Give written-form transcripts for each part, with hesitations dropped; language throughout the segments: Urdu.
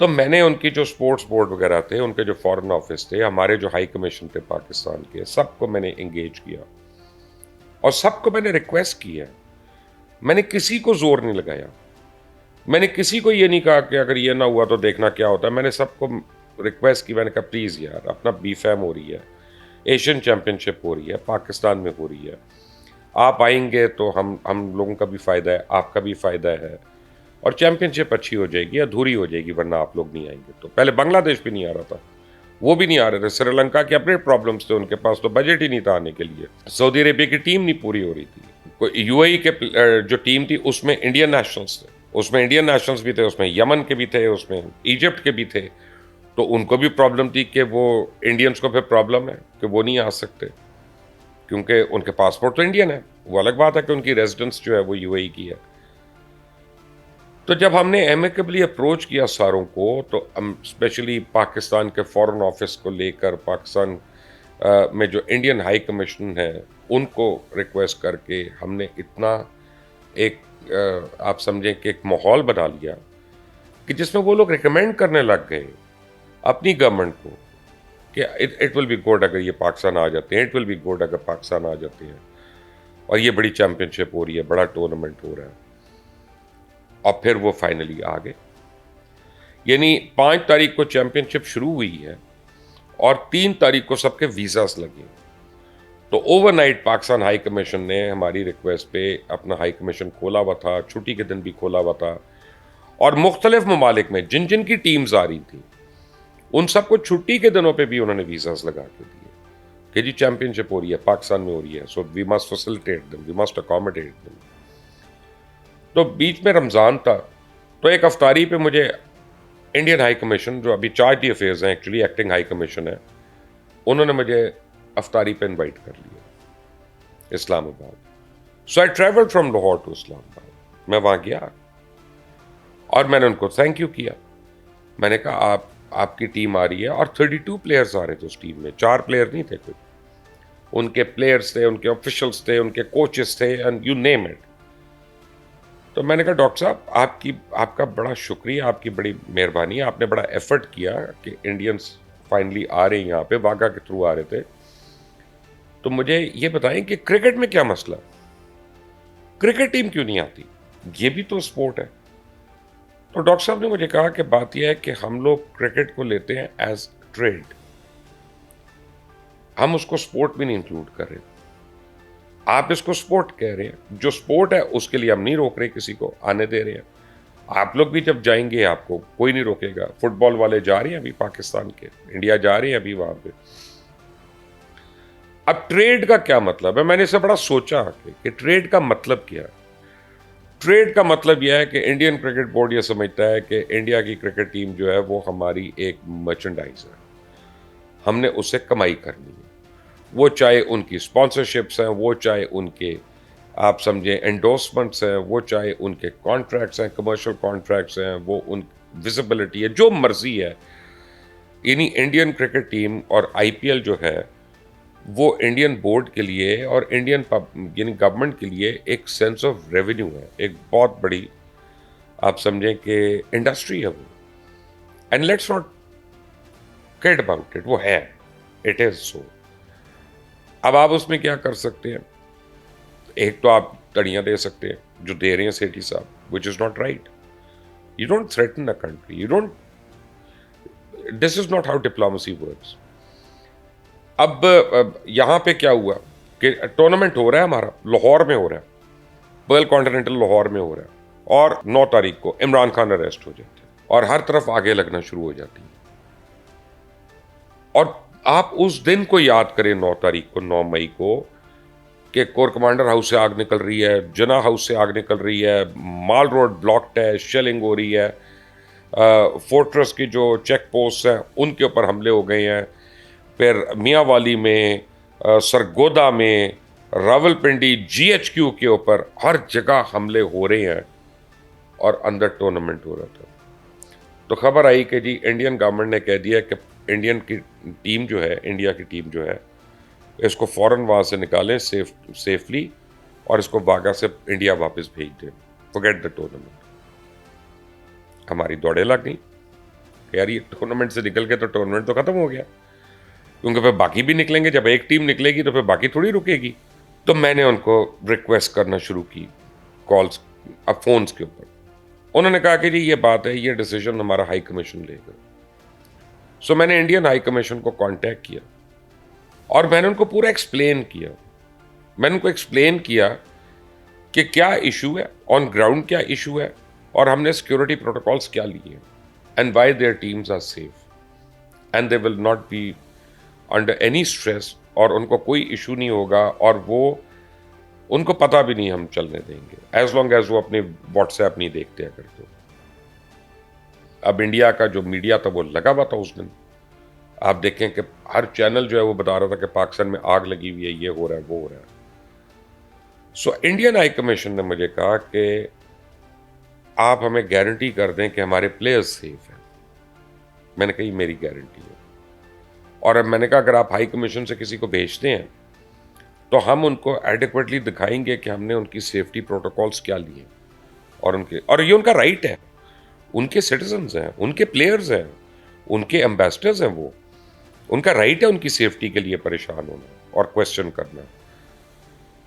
تو میں نے ان کی جو اسپورٹس بورڈ وغیرہ تھے، ان کے جو فارن آفس تھے، ہمارے جو ہائی کمیشن تھے پاکستان کے، سب کو میں نے انگیج کیا اور سب کو میں نے ریکویسٹ کیا. میں نے کسی کو زور نہیں لگایا. میں نے کسی کو یہ نہیں کہا کہ اگر یہ نہ ہوا تو دیکھنا کیا ہوتا ہے. میں نے سب کو ریکویسٹ کی. میں نے کہا پلیز یار، اپنا بی فیم ہو رہی ہے، ایشین چیمپئن شپ ہو رہی ہے، پاکستان میں ہو رہی ہے، آپ آئیں گے تو ہم لوگوں کا بھی فائدہ ہے، آپ کا بھی فائدہ ہے، اور چیمپئن شپ اچھی ہو جائے گی، ادھوری ہو جائے گی ورنہ آپ لوگ نہیں آئیں گے. تو پہلے بنگلہ دیش بھی نہیں آ رہا تھا، وہ بھی نہیں آ رہے تھے. سری لنکا کے اپنے پرابلمس تھے، ان کے پاس تو بجٹ ہی نہیں تھا آنے کے لیے. سعودی عربیہ کی ٹیم نہیں پوری ہو رہی تھی. یو اے ای کے جو ٹیم تھی اس میں انڈین نیشنلز تھے، اس میں انڈین نیشنلز بھی تھے، اس میں یمن کے بھی تھے، اس میں ایجپٹ کے بھی تھے. تو ان کو بھی پرابلم تھی کہ وہ انڈینس کو پھر پرابلم ہے کہ وہ نہیں آ سکتے کیونکہ ان کے پاسپورٹ تو انڈین ہے. وہ الگ بات ہے کہ ان کی ریزیڈنس جو ہے وہ یو اے ای کی ہے. تو جب ہم نے ایمیکبلی اپروچ کیا ساروں کو، تو اسپیشلی پاکستان کے فارن آفس کو لے کر، پاکستان میں جو انڈین ہائی کمیشن ہے ان کو ریکویسٹ کر کے، ہم نے اتنا ایک آپ سمجھیں کہ ایک ماحول بنا لیا کہ جس میں وہ لوگ ریکمینڈ کرنے لگ گئے اپنی گورنمنٹ کو کہ اٹ ول بی گڈ اگر یہ پاکستان آ جاتے ہیں، اٹ ول بی گڈ اگر پاکستان آ جاتے ہیں، اور یہ بڑی چیمپئن شپ ہو رہی ہے، بڑا ٹورنامنٹ ہو رہا ہے. اور پھر وہ فائنلی آ گئے. یعنی 5 تاریخ کو چیمپئن شپ شروع ہوئی ہے اور 3 تاریخ کو سب کے ویزاز لگے. تو over night Pakistan high commission نے ہماری ریکویسٹ پہ اپنا ہائی کمیشن کھولا ہوا تھا، چھٹی کے دن بھی کھولا ہوا تھا، اور مختلف ممالک میں جن جن کی ٹیمز آ رہی تھیں ان سب کو چھٹی کے دنوں پہ بھی انہوں نے ویزاز لگا کے دیے کہ جی چیمپئن شپ ہو رہی ہے، پاکستان میں ہو رہی ہے، so we must facilitate them, we must accommodate them. تو بیچ میں رمضان تھا، تو ایک افطاری پہ مجھے انڈین ہائی کمیشن، جو ابھی چارج دی افیئرز ہیں، ایکچولی ایکٹنگ ہائی کمیشن ہے، انہوں نے مجھے افطاری پہ انوائٹ کر لیا Islamabad. So I travel from Lahore to Islamabad. میں وہاں گیا اور میں نے ان کو تھینک یو کیا. میں نے کہا آپ کی ٹیم آ رہی ہے، اور 32 پلیئرز آ رہے تھے اس ٹیم میں، 4 پلیئر نہیں تھے کوئی. ان کے پلیئرز تھے، ان کے آفیشلز تھے، ان کے کوچز تھے، اینڈ یو نیم اٹ. تو میں نے کہا ڈاکٹر صاحب آپ کا بڑا شکریہ، آپ کی بڑی مہربانی ہے، آپ نے بڑا ایفرٹ کیا کہ انڈینس فائنلی آ رہے ہیں یہاں پہ، واگا کے تھرو آ رہے تھے. تو مجھے یہ بتائیں کہ کرکٹ میں کیا مسئلہ، کرکٹ ٹیم کیوں نہیں آتی، یہ بھی تو سپورٹ ہے. تو ڈاکٹر صاحب نے مجھے کہا کہ بات یہ ہے کہ ہم لوگ کرکٹ کو لیتے ہیں ایز ٹریڈ، ہم اس کو سپورٹ بھی نہیں انکلوڈ کر رہے. آپ اس کو سپورٹ کہہ رہے ہیں، جو سپورٹ ہے اس کے لیے ہم نہیں روک رہے، کسی کو آنے دے رہے ہیں. آپ لوگ بھی جب جائیں گے آپ کو کوئی نہیں روکے گا. فٹ بال والے جا رہے ہیں ابھی پاکستان کے، انڈیا جا رہے ہیں ابھی وہاں پہ. اب ٹریڈ کا کیا مطلب ہے؟ میں نے اسے بڑا سوچا کہ ٹریڈ کا مطلب کیا ہے. ٹریڈ کا مطلب یہ ہے کہ انڈین کرکٹ بورڈ یہ سمجھتا ہے کہ انڈیا کی کرکٹ ٹیم جو ہے وہ ہماری ایک مرچنڈائز ہے، ہم نے اس سے کمائی کرنی ہے. وہ چاہے ان کی اسپانسرشپس ہیں، وہ چاہے ان کے آپ سمجھیں انڈورسمنٹس ہیں، وہ چاہے ان کے کانٹریکٹس ہیں، کمرشل کانٹریکٹس ہیں، وہ ان وزبلٹی ہے، جو مرضی ہے. یعنی انڈین کرکٹ ٹیم اور آئی پی ایل جو ہے وہ انڈین بورڈ کے لیے اور انڈین یعنی گورنمنٹ کے لیے ایک سینس آف ریونیو ہے، ایک بہت بڑی آپ سمجھیں کہ انڈسٹری ہے وہ. And let's not kid about it, وہ ہے، اٹ از سو. اب آپ اس میں کیا کر سکتے ہیں؟ ایک تو آپ تڑیاں دے سکتے ہیں جو دے رہے ہیں سیٹھی صاحب، which is not right. You don't threaten a country, you don't, this is not how diplomacy works. اب یہاں پہ کیا ہوا کہ ٹورنامنٹ ہو رہا ہے ہمارا، لاہور میں ہو رہا ہے، پرل کانٹیننٹل لاہور میں ہو رہا ہے، اور 9 تاریخ کو عمران خان اریسٹ ہو جاتے ہیں اور ہر طرف آگے لگنا شروع ہو جاتی ہیں. اور آپ اس دن کو یاد کریں، 9 تاریخ کو، 9 مئی کو، کہ کور کمانڈر ہاؤس سے آگ نکل رہی ہے، جنا ہاؤس سے آگ نکل رہی ہے، مال روڈ بلاکڈ ہے، شیلنگ ہو رہی ہے، فورٹرس کی جو چیک پوسٹ ہیں ان کے اوپر حملے ہو گئے ہیں، پھر میاں والی میں، سرگودا میں، Rawalpindi G H Q کے اوپر ہر جگہ حملے ہو رہے ہیں، اور اندر ٹورنامنٹ ہو رہا تھا. تو خبر آئی کہ جی انڈین گورنمنٹ نے کہہ دیا کہ انڈین کی ٹیم جو ہے، انڈیا کی ٹیم جو ہے، اس کو فوراً وہاں سے نکالیں سیفلی، اور اس کو واگا سے انڈیا واپس بھیج دیں، فورگیٹ دا ٹورنامنٹ. ہماری دوڑیں لگ گئیں. کہ یار یہ ٹورنامنٹ سے نکل کے تو ٹورنامنٹ تو ختم ہو گیا، کیونکہ پھر باقی بھی نکلیں گے، جب ایک ٹیم نکلے گی تو پھر باقی تھوڑی رکے گی. تو میں نے ان کو ریکویسٹ کرنا شروع کی کالز، اب فونز کے اوپر. انہوں نے کہا کہ جی یہ بات ہے، یہ ڈیسیجن ہمارا ہائی کمیشن لے گا. سو میں نے انڈین ہائی کمیشن کو کانٹیکٹ کیا اور میں نے ان کو پورا ایکسپلین کیا. میں نے ان کو ایکسپلین کیا کہ کیا ایشو ہے، آن گراؤنڈ کیا ایشو ہے، اور ہم نے سیکورٹی پروٹوکالز کیا لیے ہیں، and why their teams are safe and they will not be under any stress, اور ان کو کوئی ایشو نہیں ہوگا، اور وہ ان کو پتہ بھی نہیں ہم چلنے دیں گے ایز لانگ ایز وہ اپنی واٹس ایپ نہیں دیکھتے اگر تو. اب انڈیا کا جو میڈیا تھا وہ لگا ہوا تھا اس دن. آپ دیکھیں کہ ہر چینل جو ہے وہ بتا رہا تھا کہ پاکستان میں آگ لگی ہوئی ہے، یہ ہو رہا ہے، وہ ہو رہا ہے. سو انڈین ہائی کمیشن نے مجھے کہا کہ آپ ہمیں گارنٹی کر دیں کہ ہمارے پلیئرز سیف ہیں. میں نے کہا یہ میری گارنٹی ہے. اور اب میں نے کہا اگر آپ ہائی کمیشن سے کسی کو بھیجتے ہیں تو ہم ان کو ایڈیکویٹلی دکھائیں گے کہ ہم نے ان کی سیفٹی پروٹوکالز کیا لیے، اور یہ ان کا رائٹ ہے. ان کے سٹیزنز ہیں، ان کے پلیئرز ہیں، ان کے ایمبیسڈرز ہیں، وہ ان کا رائٹ ہے ان کی سیفٹی کے لیے پریشان ہونا اور کوشچن کرنا.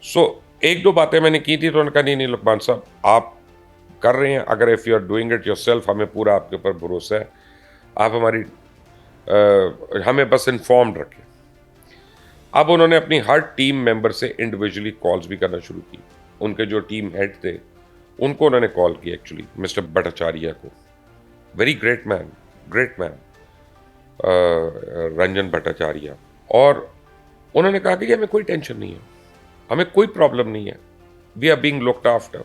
سو ایک دو باتیں میں نے کی تھی تو انہوں نے کہا نہیں لقمان صاحب آپ کر رہے ہیں، اگر if you are doing it yourself, ہمیں پورا آپ کے اوپر بھروسہ ہے، آپ ہمیں بس انفارمڈ رکھیں. اب انہوں نے اپنی ہر ٹیم ممبر سے انڈیویجولی کالز بھی کرنا شروع کی. ان کے جو ٹیم ہیڈ تھے ان کو انہوں نے کال کی، ایکچولی مسٹر بھٹاچاریہ کو، very great man Ranjan Bhattacharya. اور انہوں نے کہا کہ یہ ہمیں کوئی ٹینشن نہیں ہے، ہمیں کوئی پرابلم نہیں ہے، we are being looked after,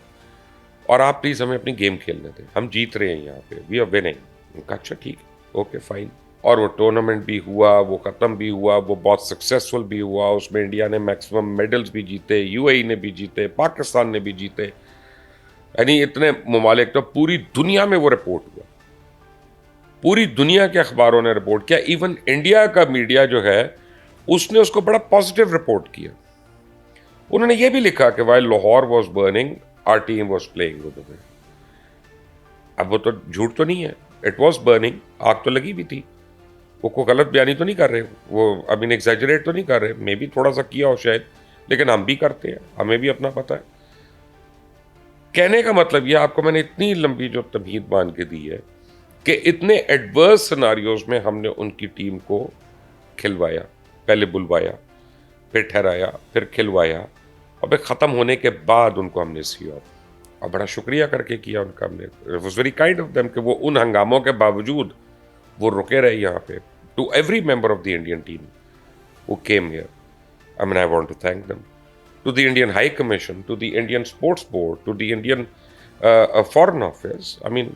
اور آپ پلیز ہمیں اپنی گیم کھیلنے دیں، ہم جیت رہے ہیں یہاں پہ، وی آر وننگ. کہا اچھا ٹھیک ہے، اوکے فائن. اور وہ ٹورنامنٹ بھی ہوا، وہ ختم بھی ہوا، وہ بہت سکسیسفل بھی ہوا. اس میں انڈیا نے میکسیمم میڈلز بھی جیتے، یو اے ای نے بھی جیتے، پاکستان نے بھی جیتے، یعنی اتنے ممالک. تو پوری دنیا میں وہ رپورٹ ہوا، پوری دنیا کے اخباروں نے رپورٹ کیا. ایون انڈیا کا میڈیا جو ہے اس نے اس کو بڑا پازیٹیو رپورٹ کیا. انہوں نے یہ بھی لکھا کہ while Lahore was burning our team was playing with it. اب وہ تو جھوٹ تو نہیں ہے، اٹ واز برننگ، آگ تو لگی بھی تھی. وہ کوئی غلط بیانی تو نہیں کر رہے، وہ اب ایگزیجریٹ تو نہیں کر رہے، میں بھی تھوڑا سا کیا ہو شاید، لیکن ہم بھی کرتے ہیں، ہمیں بھی اپنا پتہ ہے. کہنے کا مطلب یہ آپ کو میں نے اتنی لمبی جو تمہید مان کے دی ہے کہ اتنے ایڈورس سیناریوز میں ہم نے ان کی ٹیم کو کھلوایا، پہلے بلوایا، پھر ٹھہرایا، پھر کھلوایا، اور پھر ختم ہونے کے بعد ان کو ہم نے سی آف، اور بڑا شکریہ کر کے کیا ان کا ہم نے. It was very kind of them کہ وہ ان ہنگاموں کے باوجود وہ رکے رہے یہاں پہ. To every member of the Indian team who came here, I mean, I want to thank them. To the Indian High Commission, to the Indian Sports Board, to the Indian Foreign Office, I mean,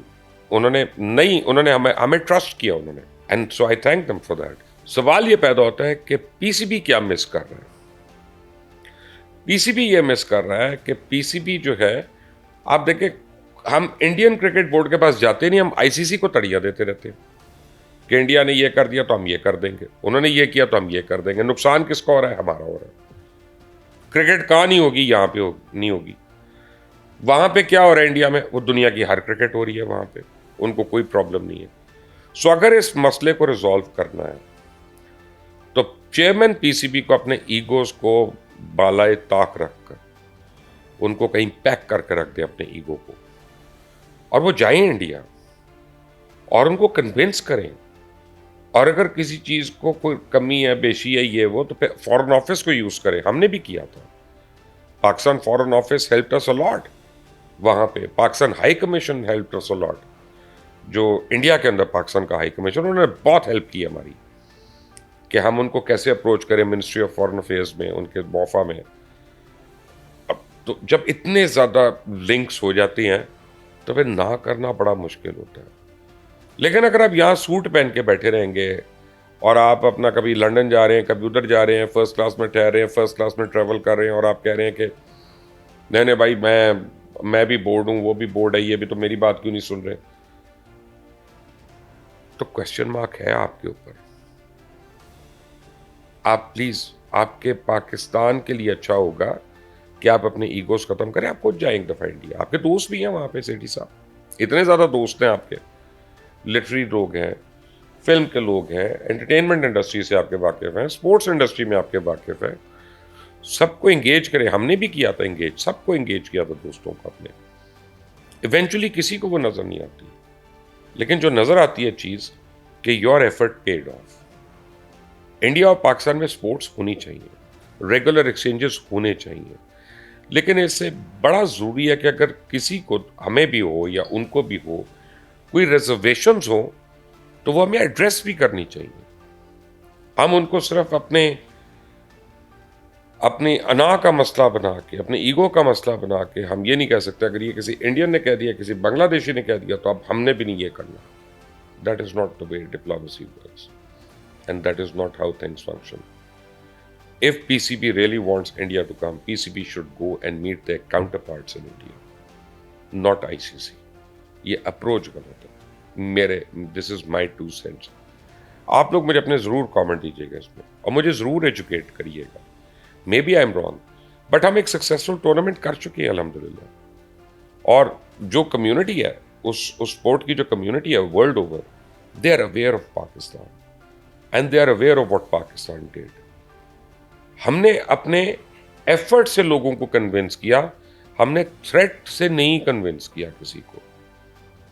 انہوں نے ہمیں ٹرسٹ کیا انہوں نے، and so I thank them for that. سوال یہ پیدا ہوتا ہے کہ پی سی بی کیا مس کر رہا ہے؟ پی سی بی یہ مس کر رہا ہے کہ پی سی بی جو ہے، آپ دیکھیں ہم انڈین کرکٹ بورڈ کے پاس جاتے نہیں، ہم آئی سی سی کو تڑیا دیتے رہتے ہیں کہ انڈیا نے یہ کر دیا تو ہم یہ کر دیں گے، انہوں نے یہ کیا تو ہم یہ کر دیں گے. نقصان کس کا ہو رہا ہے؟ ہمارا ہو رہا ہے. کرکٹ کہاں نہیں ہوگی؟ یہاں پہ نہیں ہوگی. وہاں پہ کیا ہو رہا ہے انڈیا میں؟ وہ دنیا کی ہر کرکٹ ہو رہی ہے وہاں پہ، ان کو کوئی پرابلم نہیں ہے. سو اگر اس مسئلے کو ریزالو کرنا ہے تو چیئرمین پی سی بی کو اپنے ایگوز کو بالائے طاق رکھ کر ان کو کہیں پیک کر کے رکھ دیں اپنے ایگو کو، اور وہ جائیں انڈیا اور ان کو کنونس کریں. اور اگر کسی چیز کو کوئی کمی ہے، بیشی ہے، یہ وہ، تو پھر فورن آفس کو یوز کریں. ہم نے بھی کیا تھا، Pakistan foreign office helped us a lot وہاں پہ، Pakistan high commission helped us a lot. جو انڈیا کے اندر پاکستان کا ہائی کمیشن، انہوں نے بہت ہیلپ کی ہماری کہ ہم ان کو کیسے اپروچ کریں منسٹری آف فارن افیئرز میں، ان کے موفا میں. اب تو جب اتنے زیادہ لنکس ہو جاتی ہیں تو پھر نہ کرنا بڑا مشکل ہوتا ہے. لیکن اگر آپ یہاں سوٹ پہن کے بیٹھے رہیں گے اور آپ اپنا کبھی لنڈن جا رہے ہیں، کبھی ادھر جا رہے ہیں، فرسٹ کلاس میں ٹھہر رہے ہیں، فرسٹ کلاس میں ٹریول کر رہے ہیں، اور آپ کہہ رہے ہیں کہ نہیں بھائی میں بھی بورڈ ہوں، وہ بھی بورڈ ہے، یہ بھی، تو میری بات کیوں نہیں سن رہے؟ تو کوشچن مارک ہے آپ کے اوپر. آپ پلیز، آپ کے پاکستان کے لیے اچھا ہوگا کہ آپ اپنے ایگوز ختم کریں. آپ خود جائیں ایک دفعہ انڈیا، آپ کے دوست بھی ہیں وہاں پہ، سیٹھی صاحب اتنے زیادہ دوست ہیں آپ کے، لٹری لوگ ہیں، فلم کے لوگ ہیں، انٹرٹینمنٹ انڈسٹری سے آپ کے واقف ہیں، اسپورٹس انڈسٹری میں آپ کے واقف ہیں، سب کو انگیج کرے. ہم نے بھی کیا تھا انگیج، سب کو انگیج کیا تھا دوستوں کو اپنے. ایونچولی کسی کو وہ نظر نہیں آتی، لیکن جو نظر آتی ہے چیز کہ your effort paid off. India اور پاکستان میں اسپورٹس ہونی چاہیے، ریگولر ایکسچینجز ہونے چاہیے، لیکن اس سے بڑا ضروری ہے کہ اگر کسی کو، ہمیں بھی ہو یا ان کو بھی ہو، کوئی ریزرویشنز ہوں تو وہ ہمیں ایڈریس بھی کرنی چاہیے. ہم ان کو صرف اپنی انا کا مسئلہ بنا کے، اپنے ایگو کا مسئلہ بنا کے ہم یہ نہیں کہہ سکتے اگر یہ کسی انڈین نے کہہ دیا، کسی بنگلہ دیشی نے کہہ دیا تو اب ہم نے بھی نہیں یہ کرنا. That is not the way diplomacy works and that is not how things function. If PCB really wants India to come, PCB should go and meet their counterparts in India, not ICC. یہ اپروچ غلط ہے. دس از مائی 2 cents. آپ لوگ مجھے اپنے ضرور کامنٹ دیجیے گا اس میں، اور مجھے ضرور ایجوکیٹ کریے گا. May be I am wrong, but ہم ایک سکسیسفل ٹورنامنٹ کر چکے ہیں الحمدللہ. اور جو کمیونٹی ہے، اس اسپورٹ کی جو کمیونٹی ہے world over, they are aware of Pakistan and they are aware of what Pakistan did. ہم نے اپنے ایفرٹ سے لوگوں کو کنونس کیا، ہم نے تھریٹ سے نہیں کنونس کیا کسی کو.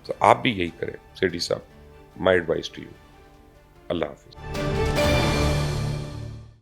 تو آپ بھی یہی کریں سیٹھی صاحب. My advice to you. اللہ حافظ.